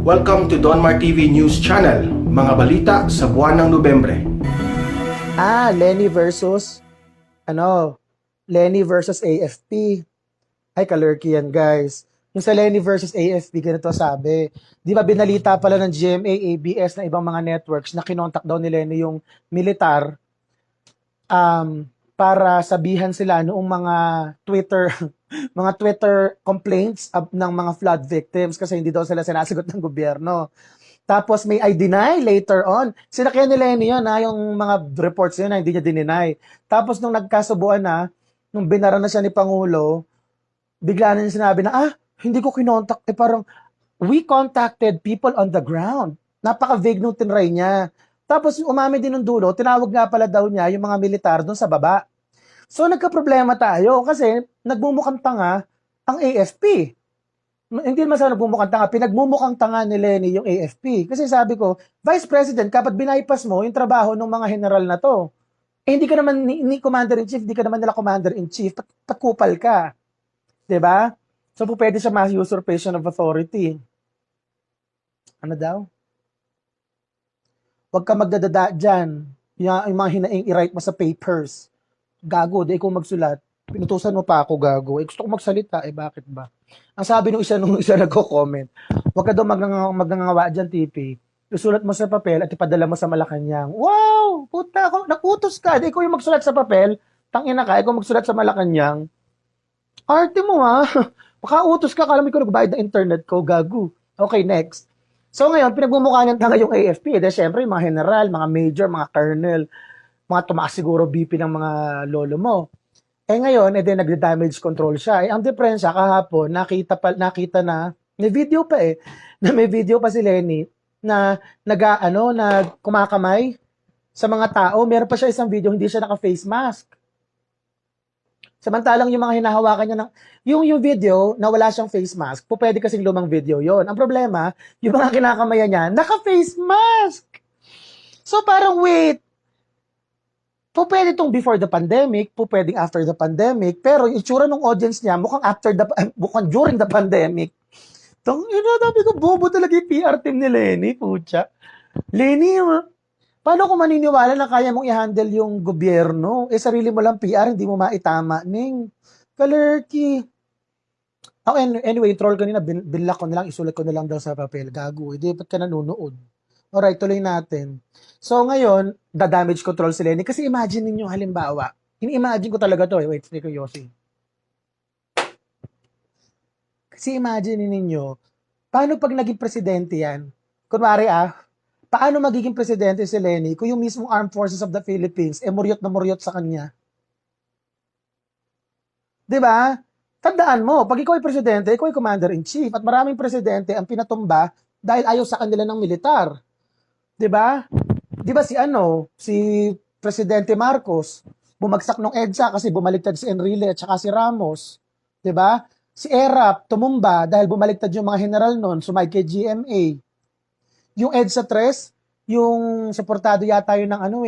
Welcome to Donmar TV News Channel, mga balita sa buwan ng Nobyembre. Lenny versus, Lenny versus AFP. Ay, kalurky yan, guys. Yung sa Lenny versus AFP, ganito sabi. Di ba binalita pala ng GMA, ABS na ibang mga networks na kinontak daw ni Lenny yung militar para sabihan sila noong mga Twitter mga Twitter complaints ng mga flood victims kasi hindi daw sila sinasagot ng gobyerno. Tapos may I deny later on. Sinakyan ni Lenny yun, yung mga reports yun na hindi niya dininay. Tapos nung nagkasubuan na, nung binara na siya ni Pangulo, bigla na niya sinabi na, hindi ko kinontak. Parang, we contacted people on the ground. Napaka-vague nung tinry niya. Tapos umami din ng dulo, tinawag nga pala daw niya yung mga militar doon sa baba. So nagka-problema tayo kasi nagmumukhang tanga ang AFP. Hindi naman sa nagmumukhang tanga, pinagmumukhang tanga ni Lenny yung AFP. Kasi sabi ko, Vice President, kapag binaypas mo yung trabaho ng mga general na to, hindi ka naman ni Commander-in-Chief, hindi ka naman nila Commander-in-Chief, patkupal ka. Diba? So pwede siya mass usurpation of authority. Ano daw? Huwag ka magdadada dyan. Yung mga hinaing i-write mo sa papers. Gago, di ko magsulat. Pinutusan mo pa ako, gago. Gusto ko magsalita, bakit ba? Ang sabi nung isa nagko-comment, huwag ka daw magngangawa dyan, TP. Isulat mo sa papel at ipadala mo sa Malacanang. Wow! Puta ako, nakutos ka. Di ko yung magsulat sa papel. Tangina ka, ikaw magsulat sa Malacanang. Arte mo ha. Makautos ka, kala mo ko nagbayad ng internet ko, gago. Okay, next. So ngayon, pinagmumukha niyang tanga yung AFP. Siyempre, mga general, mga major, mga colonel, mga tumaas siguro BP ng mga lolo mo. Ngayon, nagda-damage control siya. Ang diferensya, kahapon, nakita na, may video pa na may video pa si Lenny na kumakamay sa mga tao. Meron pa siya isang video, hindi siya naka-face mask. Samantalang yung mga hinahawakan niya yung video na wala siyang face mask, pwede kasing lumang video yon. Ang problema, yung mga kinakamayan niya, naka-face mask. So parang wait, pwede itong before the pandemic, pwedeng after the pandemic, pero yung itsura ng audience niya, mukhang during the pandemic. Sabi ko, bobo talaga yung PR team ni Lenny, putya. Lenny, paano ko maniniwala na kaya mong i-handle yung gobyerno? Sarili mo lang PR, hindi mo maitama, Ning. Kalerky. Anyway, troll kanina, binlock ko na lang, isulat ko na lang daw sa papel. Gago, hindi ba't ka nanonood? Alright, tuloy natin. So ngayon, damage control si Lenny. Kasi imagine ninyo, halimbawa, ini-imagine ko talaga to. Wait, hindi ko Yossi. Kasi imagine ninyo, paano pag naging presidente yan? Kunwari paano magiging presidente si Lenny kung yung mismong Armed Forces of the Philippines muryot na muryot sa kanya? Diba? Tandaan mo, pag ikaw ay presidente, ikaw ay commander-in-chief at maraming presidente ang pinatumba dahil ayaw sa kanila ng militar. Diba? Diba si Presidente Marcos, bumagsak nung EDSA kasi bumaliktad si Enrile at saka si Ramos. Diba? Si ERAP, tumumba dahil bumaliktad yung mga general nun, sumay kay GMA. Yung EDSA 3, yung suportado yata yun ng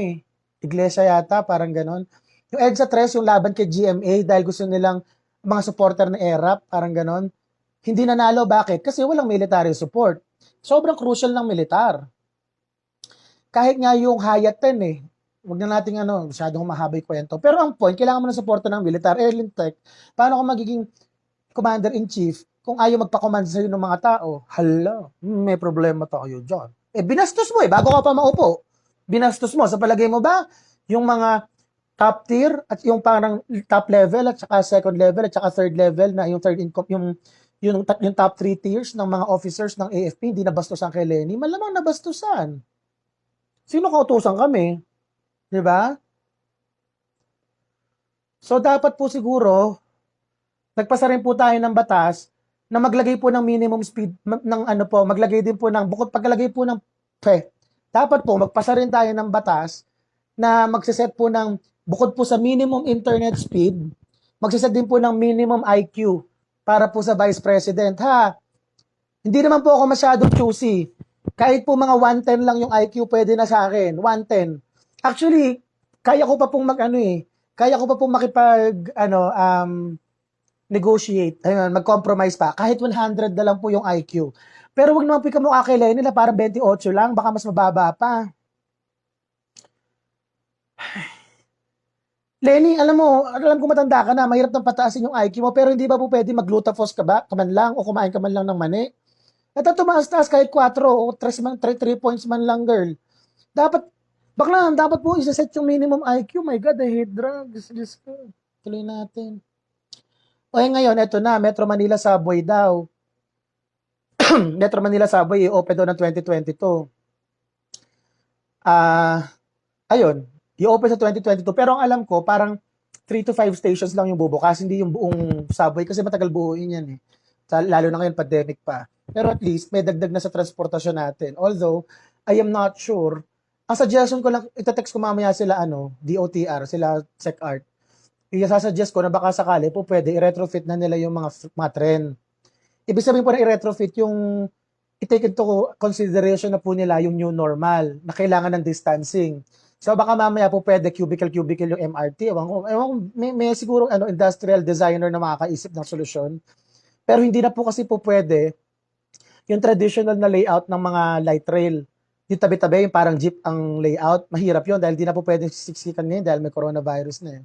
Iglesia yata, parang ganon. Yung EDSA 3, yung laban kay GMA dahil gusto nilang mga supporter ng ERAP, parang ganon. Hindi nanalo, bakit? Kasi walang military support. Sobrang crucial ng militar. Kahit nga yung Hayat 10 huwag na natin masyadong mahaba yung kwento. Pero ang point, kailangan mo ng suporta ng militar. Lintec, paano ka magiging commander-in-chief kung ayaw magpa-command sa'yo ng mga tao? Hala, may problema tayo dyan. Binastos mo bago ka pa maupo. Binastos mo. Sa palagay mo ba, yung mga top tier at yung parang top level at saka second level at saka third level na yung third income, yung top 3 tiers ng mga officers ng AFP, hindi nabastusan kay Lenny? Malamang nabastusan. Sino kautusan kami? Diba? So, dapat po siguro, nagpasa rin po tayo ng batas na maglagay po ng minimum speed, maglagay din po ng, bukod paglagay po ng, dapat po, magpasa rin tayo ng batas na magsiset po ng, bukod po sa minimum internet speed, magsiset din po ng minimum IQ para po sa Vice President, Hindi naman po ako masyadong choosy. Kahit po mga 110 lang yung IQ, pwede na sa akin. 110. Actually, kaya ko pa pong kaya ko pa pong negotiate, ayun, mag-compromise pa. Kahit 100 na lang po yung IQ. Pero wag naman po kamukha kay Lenny na parang 28 lang, baka mas mababa pa. Lenny, alam ko matanda ka na, mahirap nang pataasin yung IQ mo, pero hindi ba po pwede mag-glutafos ka man lang o kumain ka man lang ng mani? At tumaas-taas kahit 4 o 3 points man lang, girl. Dapat, bakla, dapat po isa-set yung minimum IQ. My God, I hate drugs. Diyos ko. Tuloy natin. O ngayon, eto na, Metro Manila Subway daw. Metro Manila Subway, i-open daw ng 2022. Ayun, i-open sa 2022. Pero ang alam ko, parang 3 to 5 stations lang yung bubukas, hindi yung buong subway kasi matagal buuin yan eh. Lalo na ngayon, pandemic pa. Pero at least, may dagdag na sa transportasyon natin. Although, I am not sure. Ang suggestion ko lang, itatext ko mamaya sila, DOTR, sila SecArt. I-suggest ko na baka sakali po pwede i-retrofit na nila yung mga tren. Ibig sabihin po na i-retrofit yung i-take into consideration na po nila yung new normal na kailangan ng distancing. So baka mamaya po pwede cubicle yung MRT. Ewan ko, may siguro industrial designer na makakaisip ng solusyon. Pero hindi na po kasi po pwede yung traditional na layout ng mga light rail. Yung tabi-tabi, yung parang jeep ang layout. Mahirap yun dahil hindi na po pwede siksikan ngayon dahil may coronavirus na eh.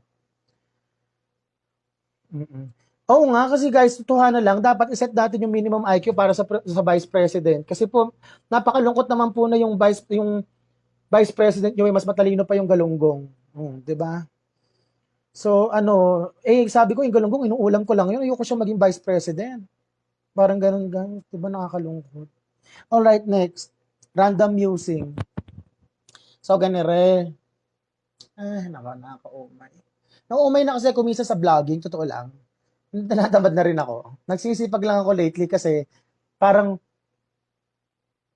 Oo nga, kasi guys, tutuhanan lang, dapat iset natin yung minimum IQ para sa Vice President. Kasi po, napakalungkot naman po na yung Vice President nyo, mas matalino pa yung galunggong. 'Di ba? So, sabi ko, yung galunggong, inuulam ko lang yun. Ayoko siya maging Vice President. Parang ganun. 'Di ba nakakalungkot? Alright, next. Random musing. So, ganire. Nakaka-umay. Naumay na kasi kumisa sa vlogging, totoo lang. Tinatamad na rin ako. Nagsisipag lang ako lately kasi parang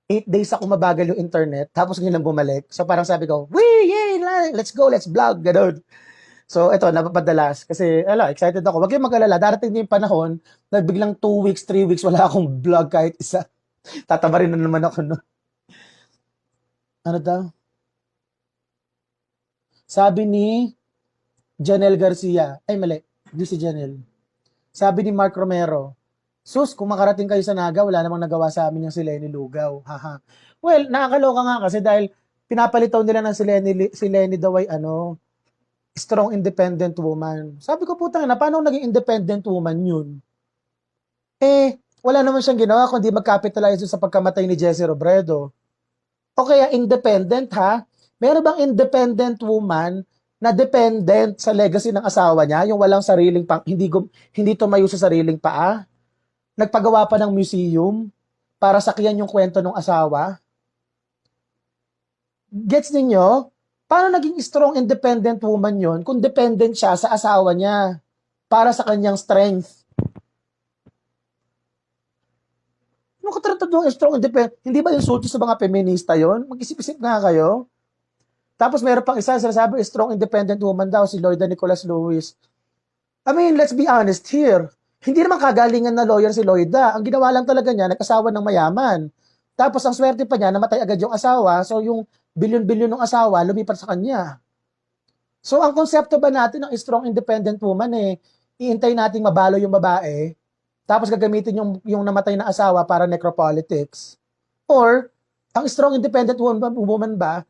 8 days ako mabagal yung internet, tapos ngayon lang bumalik. So parang sabi ko, yay, let's go, let's vlog, gano'n. So ito, napapadalas. Kasi, excited ako. Wag kayong mag-alala, darating din yung panahon na biglang 2 weeks, 3 weeks, wala akong vlog kahit isa. Tatabarin na naman ako, no? Ano daw? Sabi ni Janelle Garcia. Ay, mali. Hindi si Janelle. Sabi ni Mark Romero, sus, kung makarating kayo sa Naga, wala namang nagawa sa amin yung si Lenny Lugaw. Haha. Well, nakakaloka nga kasi dahil pinapalitaw nila ng si Lenny daw ay strong independent woman. Sabi ko, putang na, paano naging independent woman yun? Wala naman siyang ginawa kundi mag-capitalize sa pagkamatay ni Jesse Robredo. O kaya independent ha? Meron bang independent woman na dependent sa legacy ng asawa niya, yung walang sariling hindi tumayo sa sariling paa, nagpagawa pa ng museum para sakyan yung kwento ng asawa? Gets ninyo? Paano naging strong independent woman yon kung dependent siya sa asawa niya para sa kanyang strength? Ano katratado ang strong independent? Hindi ba insulto sa mga feminista yon? Mag-isip-isip nga kayo. Tapos meron pang isa, sinasabi, strong independent woman daw, si Lloyda Nicholas Lewis. I mean, let's be honest here. Hindi naman kagalingan na lawyer si Lloyda. Ang ginawa lang talaga niya, nag-asawa ng mayaman. Tapos ang swerte pa niya, namatay agad yung asawa, so yung bilyon-bilyon ng asawa, lumipat sa kanya. So ang konsepto ba natin ng strong independent woman iintay nating mabalo yung babae, tapos gagamitin yung namatay na asawa para necropolitics? Or, ang strong independent woman ba,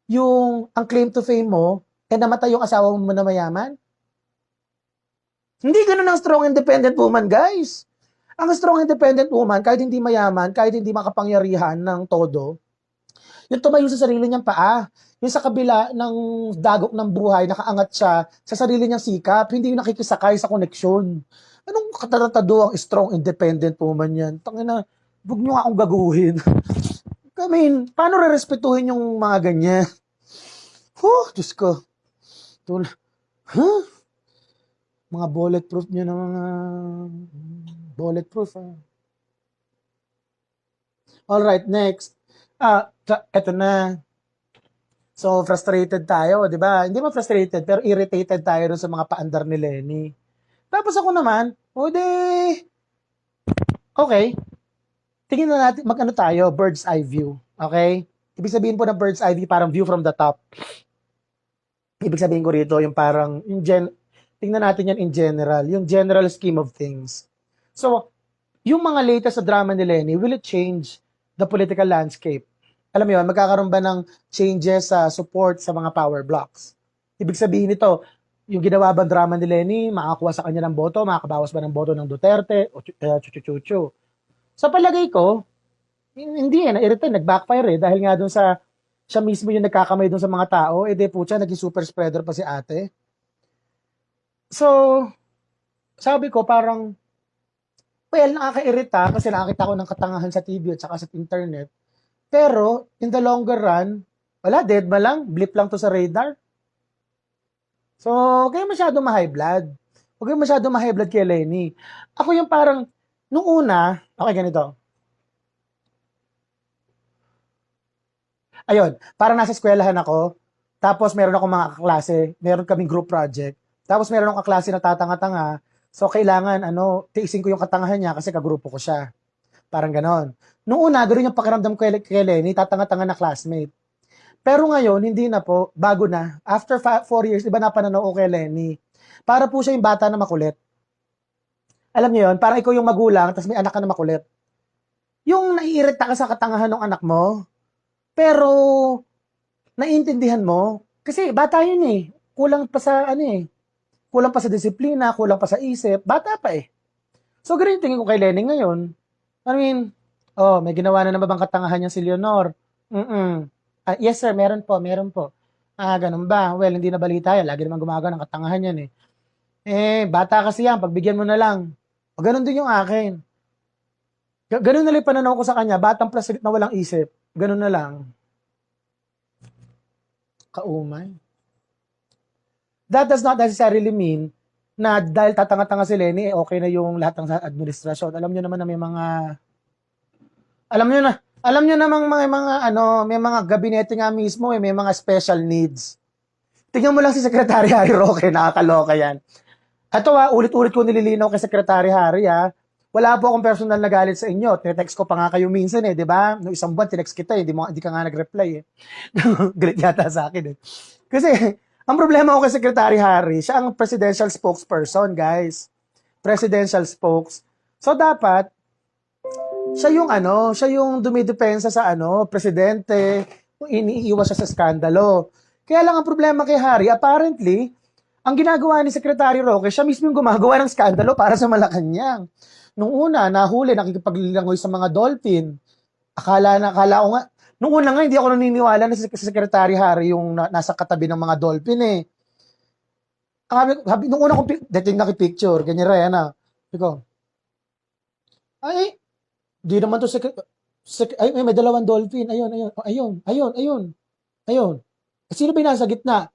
ang claim to fame mo, namatay yung asawa mo na mayaman? Hindi ganun ang strong independent woman, guys. Ang strong independent woman, kahit hindi mayaman, kahit hindi makapangyarihan ng todo, yung tumayo sa sarili niyang paa, yung sa kabila ng dagok ng buhay, nakaangat siya sa sarili niyang sikap, hindi yung nakikisakay sa koneksyon. Anong kataratado ang strong independent woman yan? Tangina, huwag niyo nga akong gaguhin. I mean, paano re-respetuhin yung mga ganyan? Diyos ko. Mga bulletproof nyo na mga bulletproof. Alright, next. Eto na. So, frustrated tayo, di ba? Hindi man frustrated, pero irritated tayo dun sa mga paandar ni Lenny. Tapos ako naman, okay. Tingin na natin, tayo, bird's eye view. Okay? Ibig sabihin po ng bird's eye view, parang view from the top. Ibig sabihin ko rito, yung parang, tingnan natin yan in general, yung general scheme of things. So, yung mga latest sa drama ni Lenny, will it change the political landscape? Alam mo yun, magkakaroon ba ng changes sa support sa mga power blocks? Ibig sabihin nito, yung ginawa ba drama ni Lenny, makakuha sa kanya ng boto, makakabawas ba ng boto ng Duterte, o chuchu-chuchu? Sa palagay ko, hindi na-irita, nag-backfire dahil nga doon sa, siya mismo yung nagkakamay doon sa mga tao, putya, naging super spreader pa si ate. So, sabi ko parang, well, nakakairita kasi nakakita ko ng katangahan sa TV at saka sa internet. Pero, in the longer run, wala, dead ma lang, blip lang to sa radar. So, huwag kayo masyado ma-high blood. Huwag kayo masyado ma-high blood kay Lenny. Ako yung parang, nung una, okay, ganito. Ayun, parang nasa eskwelahan ako, tapos meron akong mga kaklase, meron kaming group project, tapos meron akong kaklase na tatanga-tanga, so kailangan, tiisin ko yung katangahan niya kasi kagrupo ko siya. Parang ganon. Nung una, ganoon yung pakiramdam ko kay Lenny, tatanga-tanga na classmate. Pero ngayon, hindi na po, bago na. After 4 years, iba na pananaw ko kay Lenny. Para po siya yung bata na makulit. Alam niyo yun, parang ikaw yung magulang, tapos may anak ka na makulit. Yung naiirita ka sa katangahan ng anak mo, pero naiintindihan mo, kasi bata yun kulang pa sa kulang pa sa disiplina, kulang pa sa isip, bata pa So, ganun yung tingin ko kay Lenny ngayon. I mean, may ginawa na naman bang katangahan niya si Leonor? Yes sir, meron po. Ganun ba? Well, hindi na balita yan. Lagi naman gumagawa ng katangahan yan bata kasi yan, pagbigyan mo na lang. O, ganun din yung akin. Ganun na lang yung pananaw ko sa kanya, batang plastic na walang isip. Ganun na lang. Kaumay. That does not necessarily mean na dahil tatanga-tanga si Lenny, okay na yung lahat ng administrasyon. Alam nyo naman na may mga may mga gabinete nga mismo, may mga special needs. Tingnan mo lang si Secretary Harry Roque, nakakaloka yan. Ito ulit-ulit ko nililinaw kay Secretary Harry Wala po akong personal na galit sa inyo. Tinetext ko pa nga kayo minsan di ba? Noong isang buwan, tinext kita hindi ka nga nag-reply Galit yata sa akin Kasi, ang problema ko kay Secretary Harry, siya ang presidential spokesperson, guys. Presidential spokes. So, dapat, siya yung dumidepensa sa presidente, iniiwas siya sa skandalo. Kaya lang ang problema kay Harry, apparently, ang ginagawa ni Secretary Roque, siya mismo yung gumagawa ng skandalo para sa Malacanang. Nung una, nahuli, nakikipaglangoy sa mga dolphin. Akala ko nga, nung una nga, hindi ako naniniwala na si Secretary Harry yung nasa katabi ng mga dolphin Nung una kong dating nakipicture, ganyan rin, Ikaw, di naman to may dalawang dolphin. Ayun. Sino ba yung nasa gitna?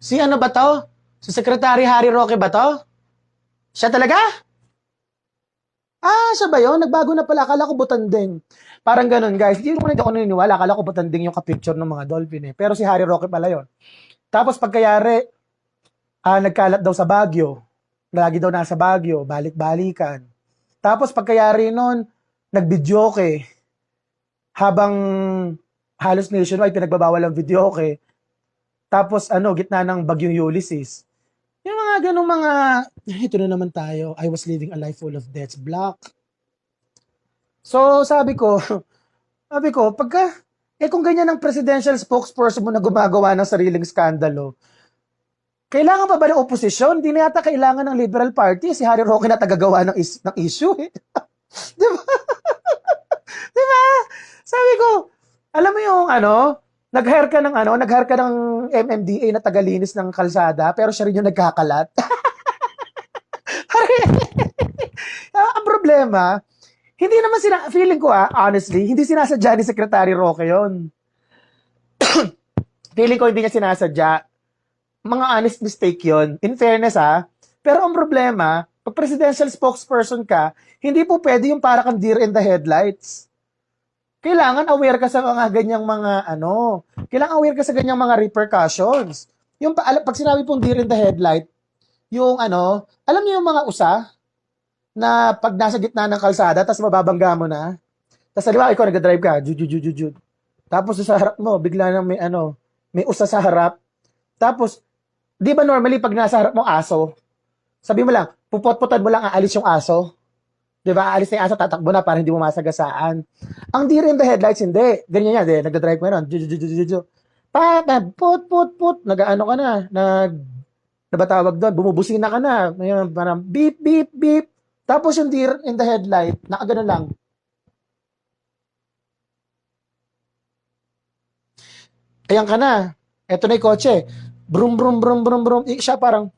Si ano ba to? Si Secretary Harry Roque ba to? Siya talaga? Siya ba yun? Nagbago na pala. Akala ko butanding. Parang ganun, guys. Hindi ako naniniwala. Akala ko butanding yung kapicture ng mga dolphin Pero si Harry Roque pala yun. Tapos pagkayari, nagkalat daw sa Baguio. Lagi daw nasa Baguio. Balik-balikan. Tapos pagkayari nun, nag-videoke. Habang halos nationwide, pinagbabawal ang videoke. Tapos gitna ng bagyong Ulysses. Yung mga ganong ito na naman tayo. I was living a life full of deaths. Black. So, sabi ko, pagka, kung ganyan ang presidential spokesperson mo na gumagawa ng sariling skandalo, kailangan pa ba ng oposisyon? Hindi na yata kailangan ng Liberal Party. Si Harry Roque na tagagawa ng issue Diba? Diba? Sabi ko, alam mo yung nag-hire ka ng MMDA na tagalinis ng kalsada, pero siya rin yung nagkakalat. Ang problema, hindi naman feeling ko honestly, hindi sinasadya ni Secretary Roque yun. Feeling ko hindi niya sinasadya. Mga honest mistake yun. In fairness pero ang problema, pag presidential spokesperson ka, hindi po pwede yung para kang deer in the headlights. Kailangan aware ka sa mga ganyang mga kailangan aware ka sa ganyang mga repercussions. Yung pag sinabi pong deer in the headlight, yung alam niyo yung mga usa na pag nasa gitna ng kalsada tapos mababangga mo na. Tapos halimbawa ikaw nag-drive ka, jud. Tapos sa harap mo bigla nang may usa sa harap. Tapos Di ba normally pag nasa harap mo aso, sabi mo lang, pupot-putan mo lang, aalis yung aso. Di ba? Aalis na yung aso, tatakbo na para hindi mo masagasaan. Ang deer in the headlights, hindi. Ganyan yan, nagdadrive mo yun. Put, nag-ano ka na, na ba tawag doon? Bumubusina ka na. Ngayon, parang beep, beep, beep. Tapos yung deer in the headlight, nakagano lang. Ayan ka na. Eto na yung kotse. Brum, brum, brum, brum, brum. Siya parang,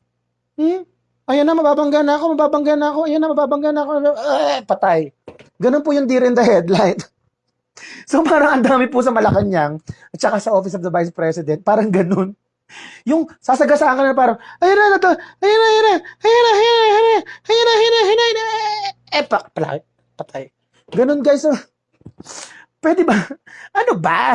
ayan na, mababangga na ako, mababangga na ako, ayan na, mababangga na ako. Patay. Ganun po yung deer in the headlight. So parang ang dami po sa Malacanang at saka sa Office of the Vice President, parang ganun. Yung sasagasaan ka na parang, ayun na, ayan na, ayan na, ayan na, ayan na, ayan na, ayan na, ayan na, ayan na, patay. Ganun guys. So, pwede ba? Ano ba?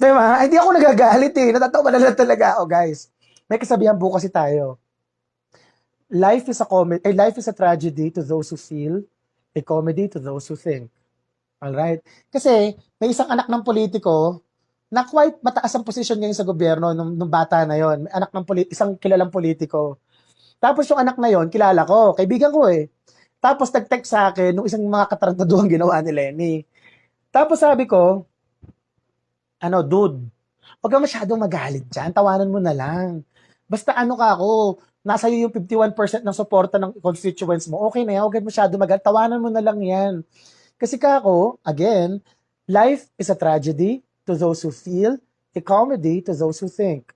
Diba? Hindi ako nagagalit eh. Natatawa na lang talaga ako guys. May kasabihan po kasi tayo. Life is a tragedy to those who feel, a comedy to those who think. Alright? Kasi may isang anak ng politiko na quite mataas ang posisyon ngayon sa gobyerno nung bata na yon. May anak ng isang kilalang politiko. Tapos yung anak na yon, kilala ko, kaibigan ko eh. Tapos nag-text sa akin nung isang mga katarantaduhang ginawa ni Lenny. Tapos sabi ko, dude, huwag ka masyadong magalit dyan, tawanan mo na lang. Basta nasa iyo yung 51% ng suporta ng constituents mo, okay na yan, huwag ka masyadong magalit, tawanan mo na lang yan. Kasi again, life is a tragedy to those who feel, a comedy to those who think.